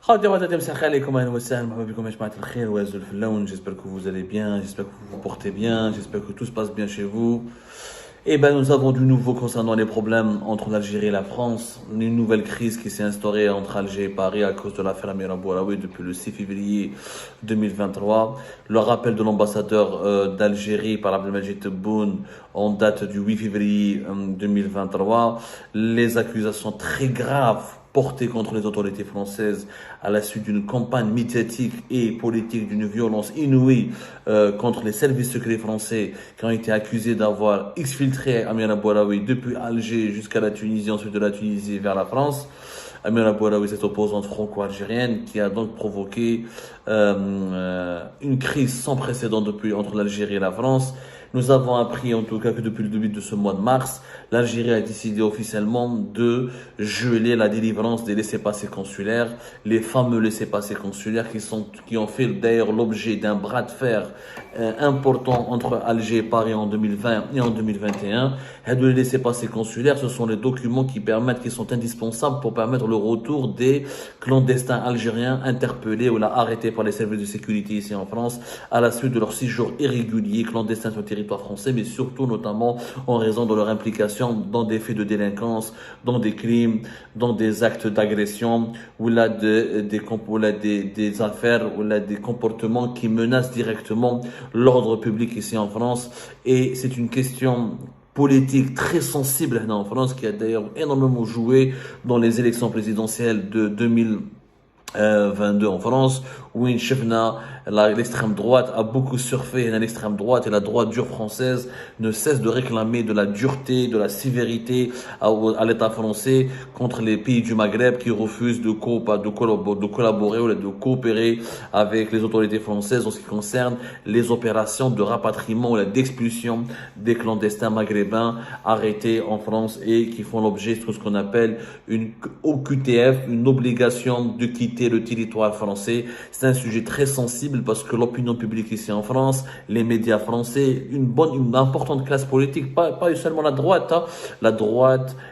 J'espère que vous allez bien, j'espère que vous vous portez bien, j'espère que tout se passe bien chez vous. Eh ben, nous avons du nouveau concernant les problèmes entre l'Algérie et la France. Une nouvelle crise qui s'est instaurée entre Alger et Paris à cause de l'affaire Amira Bouraoui depuis le 6 février 2023. Le rappel de l'ambassadeur d'Algérie par Abdelmajid Tebboune en date du 8 février 2023. Les accusations très graves portée contre les autorités françaises à la suite d'une campagne médiatique et politique d'une violence inouïe contre les services secrets français qui ont été accusés d'avoir exfiltré Amira Bouraoui depuis Alger jusqu'à la Tunisie, ensuite de la Tunisie vers la France. Amira Bouraoui, cette opposante franco-algérienne qui a donc provoqué une crise sans précédent depuis entre l'Algérie et la France. Nous avons appris en tout cas que depuis le début de ce mois de mars, l'Algérie a décidé officiellement de geler la délivrance des laissez-passer consulaires, les fameux laissez-passer consulaires qui ont fait d'ailleurs l'objet d'un bras de fer important entre Alger et Paris en 2020 et en 2021. Et de les laissez-passer consulaires, ce sont les documents qui sont indispensables pour permettre le retour des clandestins algériens interpellés ou arrêtés par les services de sécurité ici en France à la suite de leur séjour irrégulier clandestin sur le territoire français, mais surtout notamment en raison de leur implication dans des faits de délinquance, dans des crimes, dans des actes d'agression, ou là des affaires, ou là des comportements qui menacent directement l'ordre public ici en France. Et c'est une question politique très sensible en France qui a d'ailleurs énormément joué dans les élections présidentielles de 2022 en France, où l'extrême droite a beaucoup surfé et l'extrême droite et la droite dure française ne cessent de réclamer de la dureté, de la sévérité à l'État français contre les pays du Maghreb qui refusent de collaborer ou de coopérer avec les autorités françaises en ce qui concerne les opérations de rapatriement ou d'expulsion des clandestins maghrébins arrêtés en France et qui font l'objet de ce qu'on appelle une OQTF, une obligation de quitter le territoire français. C'est un sujet très sensible parce que l'opinion publique ici en France, les médias français, une importante classe politique, pas seulement la droite,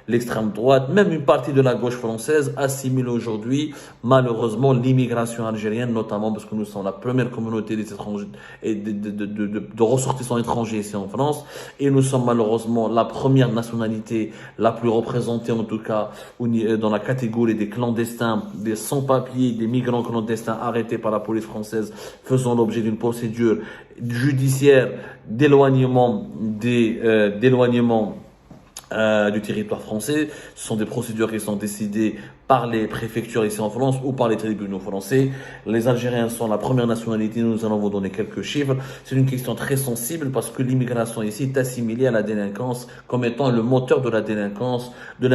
l'extrême droite, même une partie de la gauche française assimile aujourd'hui malheureusement l'immigration algérienne, notamment parce que nous sommes la première communauté des étrangers et de ressortissants étrangers ici en France, et nous sommes malheureusement la première nationalité la plus représentée en tout cas dans la catégorie des clandestins, des sans-papiers, des migrants clandestins arrêtés par la police française, faisant l'objet d'une procédure judiciaire d'éloignement du territoire français. Ce sont des procédures qui sont décidées par les préfectures ici en France ou par les tribunaux français. Les Algériens sont la première nationalité, nous allons vous donner quelques chiffres. C'est une question très sensible parce que l'immigration ici est assimilée à la délinquance comme étant le moteur de la délinquance, de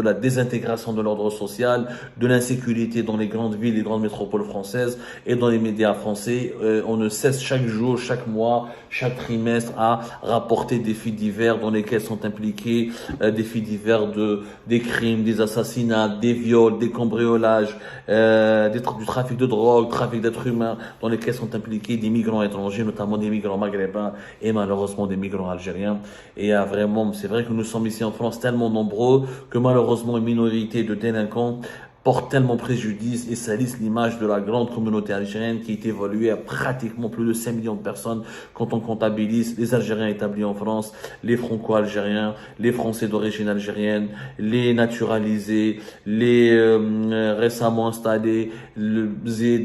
la désintégration de l'ordre social, de l'insécurité dans les grandes villes, les grandes métropoles françaises et dans les médias français. On ne cesse chaque jour, chaque mois, chaque trimestre à rapporter des faits divers dans lesquels sont impliqués des faits divers des crimes, des assassinats, des viols, des cambriolages, du trafic de drogue, trafic d'êtres humains, dans lesquels sont impliqués des migrants étrangers, notamment des migrants maghrébins et malheureusement des migrants algériens. Et c'est vrai que nous sommes ici en France tellement nombreux que malheureusement une minorité de délinquants porte tellement préjudice et salisse l'image de la grande communauté algérienne qui est évaluée à pratiquement plus de 5 millions de personnes quand on comptabilise les Algériens établis en France, les Franco-Algériens, les Français d'origine algérienne, les naturalisés, les récemment installés, les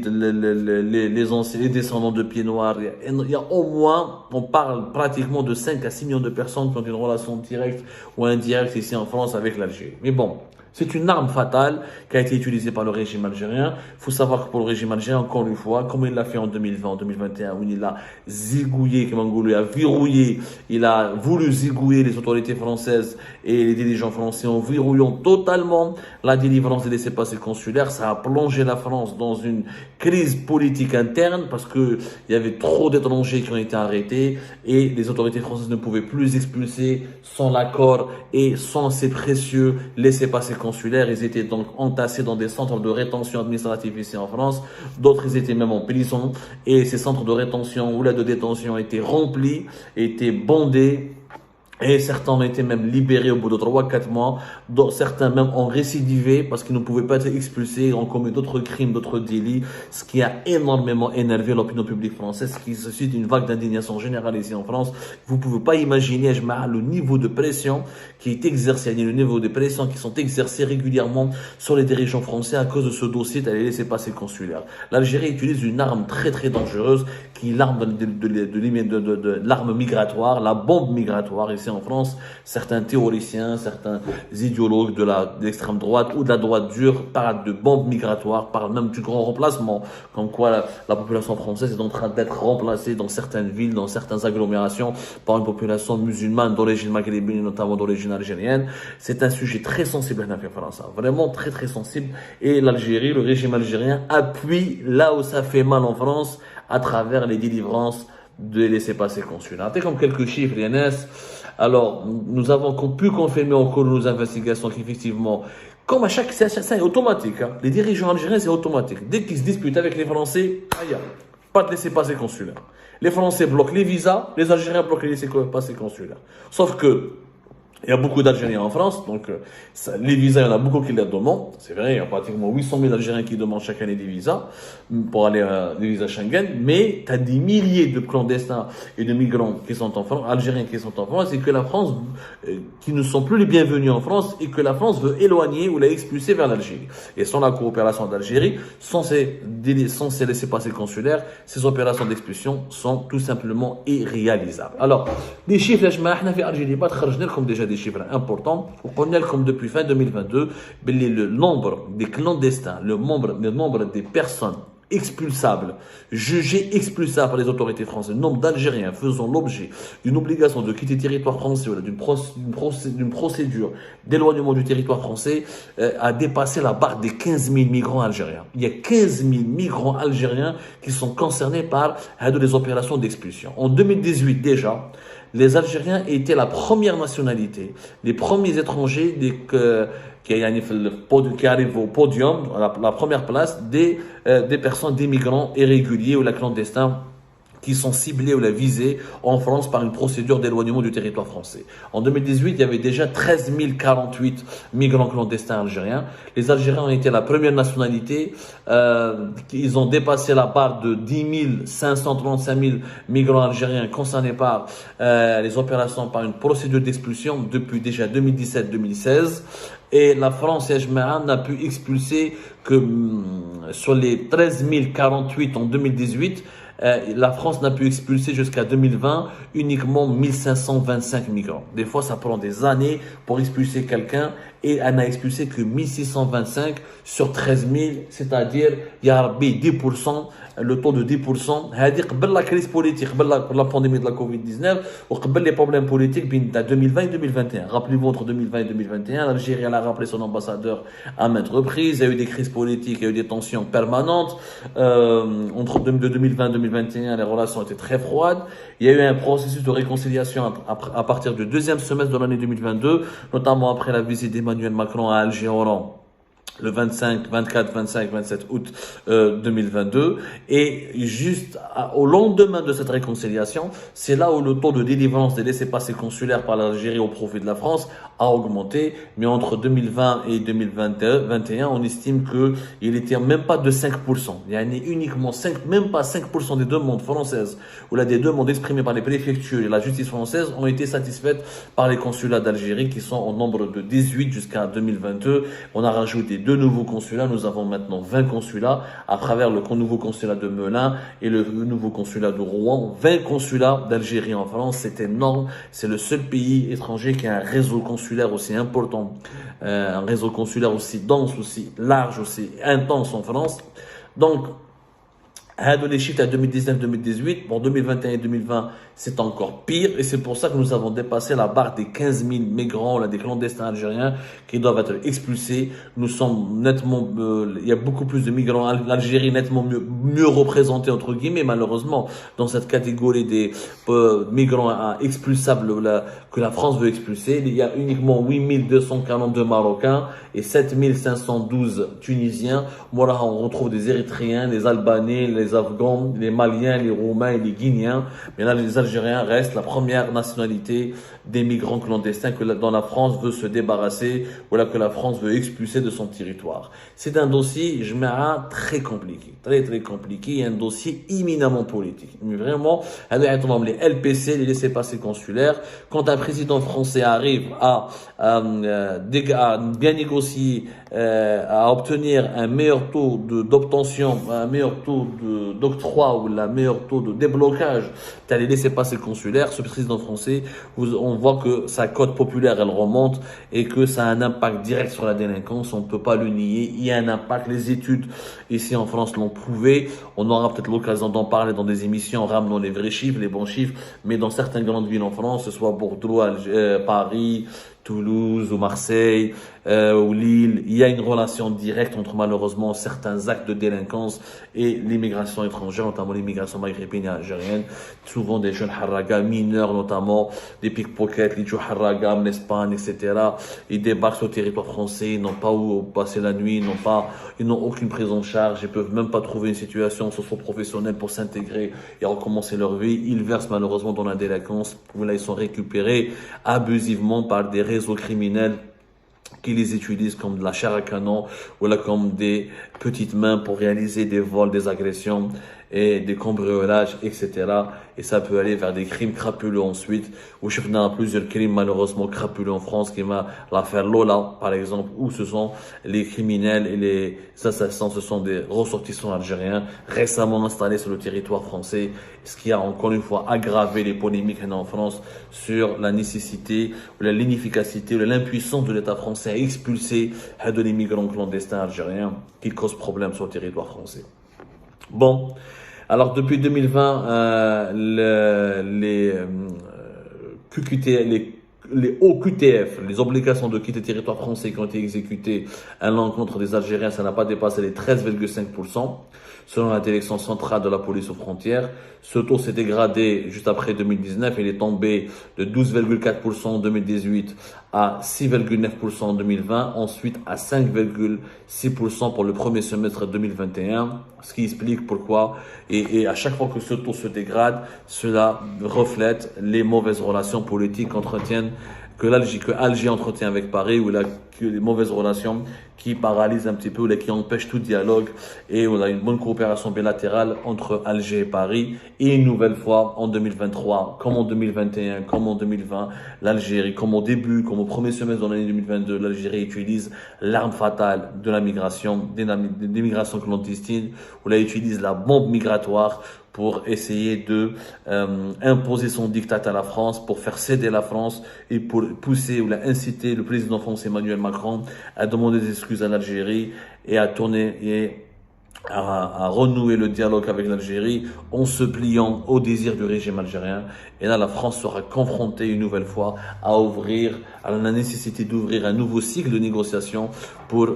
descendants de pieds noirs. Il y a au moins, on parle pratiquement de 5 à 6 millions de personnes qui ont une relation directe ou indirecte ici en France avec l'Algérie. Mais bon, c'est une arme fatale qui a été utilisée par le régime algérien. Il faut savoir que pour le régime algérien, encore une fois, comme il l'a fait en 2020, en 2021, où il a zigouillé, il a verrouillé, il a voulu zigouiller les autorités françaises et les dirigeants français en verrouillant totalement la délivrance des laissez-passer consulaires. Ça a plongé la France dans une crise politique interne parce que il y avait trop d'étrangers qui ont été arrêtés et les autorités françaises ne pouvaient plus expulser sans l'accord et sans ces précieux laissez-passer consulaires. Ils étaient donc entassés dans des centres de rétention administrative ici en France. D'autres, ils étaient même en prison. Et ces centres de rétention ou là de détention étaient remplis, étaient bondés Et certains ont été même libérés au bout de 3 4 mois. Dont certains même ont récidivé parce qu'ils ne pouvaient pas être expulsés, ont commis d'autres crimes, d'autres délits, ce qui a énormément énervé l'opinion publique française, ce qui suscite une vague d'indignation générale ici en France. Vous ne pouvez pas imaginer, le niveau de pression qui est exercé, le niveau de pression qui sont exercés régulièrement sur les dirigeants français à cause de ce dossier d'aller laisser passer consulaire. L'Algérie utilise une arme très très dangereuse qui est l'arme de l'arme migratoire, la bombe migratoire. Ici en France, certains théoriciens, certains idéologues de l'extrême droite ou de la droite dure parlent de bombes migratoires, parlent même du grand remplacement, comme quoi la population française est en train d'être remplacée dans certaines villes, dans certaines agglomérations, par une population musulmane d'origine maghrébine, notamment d'origine algérienne. C'est un sujet très sensible à l'affaire France, vraiment très très sensible. Et l'Algérie, le régime algérien, appuie là où ça fait mal en France, à travers les délivrances de laissez-passer consulaires. Comme quelques chiffres, Yannis. Alors, nous avons pu confirmer au cours de nos investigations qu'effectivement, comme à chaque, ça est automatique. Hein. Les dirigeants algériens, c'est automatique. Dès qu'ils se disputent avec les Français, pas de laissez-passer consulaire. Les Français bloquent les visas, les Algériens bloquent les laissez-passer consulaires. Sauf que, il y a beaucoup d'Algériens en France, donc les visas, il y en a beaucoup qui les demandent. C'est vrai, il y a pratiquement 800 000 Algériens qui demandent chaque année des visas pour aller des visas Schengen. Mais tu as des milliers de clandestins et de migrants qui sont en France, Algériens qui sont en France, et que la France, qui ne sont plus les bienvenus en France, et que la France veut éloigner ou la expulser vers l'Algérie. Et sans la coopération d'Algérie, sans ces laissez-passer consulaires, ces opérations d'expulsion sont tout simplement irréalisables. Alors, les chiffres, là, je m'ai Algérie, pas comme déjà des chiffres importants. On est comme depuis fin 2022, le nombre des clandestins, le nombre des personnes expulsables, jugées expulsables par les autorités françaises, le nombre d'Algériens faisant l'objet d'une obligation de quitter le territoire français, d'une procédure d'éloignement du territoire français, a dépassé la barre des 15 000 migrants algériens. Il y a 15 000 migrants algériens qui sont concernés par des opérations d'expulsion. En 2018 déjà, les Algériens étaient la première nationalité, les premiers étrangers qui arrivent au podium, à la première place des personnes, des migrants irréguliers ou la clandestins qui sont ciblés ou la visés en France par une procédure d'éloignement du territoire français. En 2018, il y avait déjà 13 048 migrants clandestins algériens. Les Algériens ont été la première nationalité. Ils ont dépassé la barre de 10 535 000 migrants algériens concernés par les opérations par une procédure d'expulsion depuis déjà 2017-2016. Et la France, n'a pu expulser que sur les 13 048 en 2018, la France n'a pu expulser jusqu'à 2020 uniquement 1525 migrants. Des fois, ça prend des années pour expulser quelqu'un et elle n'a expulsé que 1625 sur 13 000, c'est-à-dire, il y a 10%, le taux de 10%. C'est-à-dire, la crise politique, la pandémie de la Covid-19, ou les problèmes politiques de 2020 et 2021. Rappelez-vous, entre 2020 et 2021, l'Algérie a rappelé son ambassadeur à maintes reprises. Il y a eu des crises politiques, il y a eu des tensions permanentes. Entre 2020 et 2021, les relations étaient très froides. Il y a eu un processus de réconciliation à partir du deuxième semestre de l'année 2022, notamment après la visite d'Emmanuel Macron à Alger-Oran le 25, 24, 25, 27 août 2022. Et juste au lendemain de cette réconciliation, c'est là où le taux de délivrance des laissez-passer consulaires par l'Algérie au profit de la France a augmenté. Mais entre 2020 et 2021, on estime qu'il était même pas de 5%. Il y a uniquement même pas 5% des demandes françaises ou des demandes exprimées par les préfectures et la justice française ont été satisfaites par les consulats d'Algérie qui sont au nombre de 18 jusqu'à 2022. On a rajouté 2 nouveaux consulats. Nous avons maintenant 20 consulats à travers le nouveau consulat de Melun et le nouveau consulat de Rouen. 20 consulats d'Algérie en France, c'est énorme. C'est le seul pays étranger qui a un réseau consulaire aussi important, un réseau consulaire aussi dense, aussi large, aussi intense en France. Donc, les chiffres à 2019-2018, pour 2021 et 2020, c'est encore pire. Et c'est pour ça que nous avons dépassé la barre des 15 000 migrants, des clandestins algériens qui doivent être expulsés. Nous sommes nettement, il y a beaucoup plus de migrants. L'Algérie nettement mieux représentée, entre guillemets, malheureusement, dans cette catégorie des migrants expulsables que la France veut expulser. Il y a uniquement 8 242 Marocains et 7 512 Tunisiens. Voilà, on retrouve des Érythréens, des Albanais, les Afghans, les Maliens, les Roumains et les Guinéens. Mais là, les Algériens restent la première nationalité des migrants clandestins dont la France veut se débarrasser ou là que la France veut expulser de son territoire. C'est un dossier, je mets très compliqué, très compliqué, et un dossier éminemment politique. Mais vraiment, les LPC, les laissez-passer consulaires, quand un président français arrive à bien négocier, à obtenir un meilleur taux d'obtention, un meilleur taux d'octroi ou un meilleur taux de déblocage, t'as les laissez-passer consulaires, ce président français, on voit que sa cote populaire, elle remonte et que ça a un impact direct sur la délinquance, on ne peut pas le nier, il y a un impact, les études ici en France l'ont prouvé, on aura peut-être l'occasion d'en parler dans des émissions en ramenant les vrais chiffres, les bons chiffres, mais dans certaines grandes villes en France, que ce soit Bordeaux, Paris, Toulouse ou Marseille ou Lille, il y a une relation directe entre malheureusement certains actes de délinquance et l'immigration étrangère, notamment l'immigration maghrébine et algérienne. Souvent des jeunes harragas mineurs, notamment des pickpockets, les jeunes harragas en Espagne, etc. Ils débarquent sur le territoire français, ils n'ont pas où passer la nuit, ils n'ont aucune prise en charge, ils peuvent même pas trouver une situation socio-professionnelle pour s'intégrer et recommencer leur vie. Ils versent malheureusement dans la délinquance, où là ils sont récupérés abusivement par des réseaux criminels qui les utilisent comme de la chair à canon ou là comme des petites mains pour réaliser des vols, des agressions et des cambriolages, etc. Et ça peut aller vers des crimes crapuleux ensuite, où je fais plusieurs crimes malheureusement crapuleux en France, qui m'a l'affaire Lola, par exemple, où ce sont les criminels et les assassins, ce sont des ressortissants algériens récemment installés sur le territoire français, ce qui a encore une fois aggravé les polémiques en France sur la nécessité, ou l'inefficacité, ou l'impuissance de l'État français à expulser de les migrants clandestins algériens qui causent problème sur le territoire français. Bon, alors depuis 2020, les OQTF, les obligations de quitter le territoire français qui ont été exécutées à l'encontre des Algériens, ça n'a pas dépassé les 13,5%, selon la direction centrale de la police aux frontières. Ce taux s'est dégradé juste après 2019, il est tombé de 12,4% en 2018 à 6,9% en 2020, ensuite à 5,6% pour le premier semestre 2021, ce qui explique pourquoi, et à chaque fois que ce taux se dégrade, cela reflète les mauvaises relations politiques que Alger entretient avec Paris, ou que les mauvaises relations qui paralysent un petit peu, ou qui empêchent tout dialogue, et on a une bonne coopération bilatérale entre Alger et Paris. Et une nouvelle fois, en 2023, comme en 2021, comme en 2020, l'Algérie, comme au début, comme au premier semestre de l'année 2022, l'Algérie utilise l'arme fatale de la migration, des migrations clandestines, où elle utilise la bombe migratoire pour essayer de imposer son diktat à la France, pour faire céder la France et pour pousser ou inciter le président français Emmanuel Macron à demander des excuses à l'Algérie et à tourner et à renouer le dialogue avec l'Algérie en se pliant au désir du régime algérien. Et là, la France sera confrontée une nouvelle fois à la nécessité d'ouvrir un nouveau cycle de négociations pour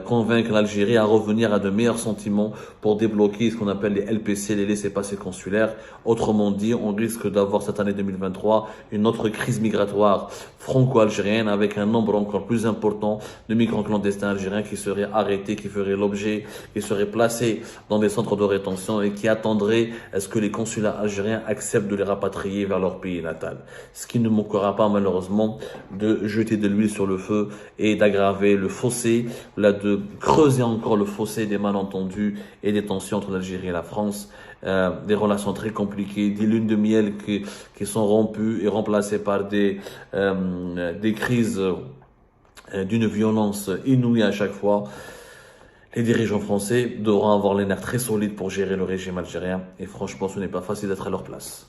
convaincre l'Algérie à revenir à de meilleurs sentiments pour débloquer ce qu'on appelle les LPC, les laissez-passer consulaires. Autrement dit, on risque d'avoir cette année 2023 une autre crise migratoire franco-algérienne avec un nombre encore plus important de migrants clandestins algériens qui seraient arrêtés, qui seraient placés dans des centres de rétention et qui attendraient à ce que les consulats algériens acceptent de les rapatrier vers leur pays natal. Ce qui ne manquera pas malheureusement de jeter de l'huile sur le feu et d'aggraver le fossé, de creuser encore le fossé des malentendus et des tensions entre l'Algérie et la France. Des relations très compliquées, des lunes de miel qui sont rompues et remplacées par des crises d'une violence inouïe à chaque fois. Les dirigeants français devront avoir les nerfs très solides pour gérer le régime algérien et franchement ce n'est pas facile d'être à leur place.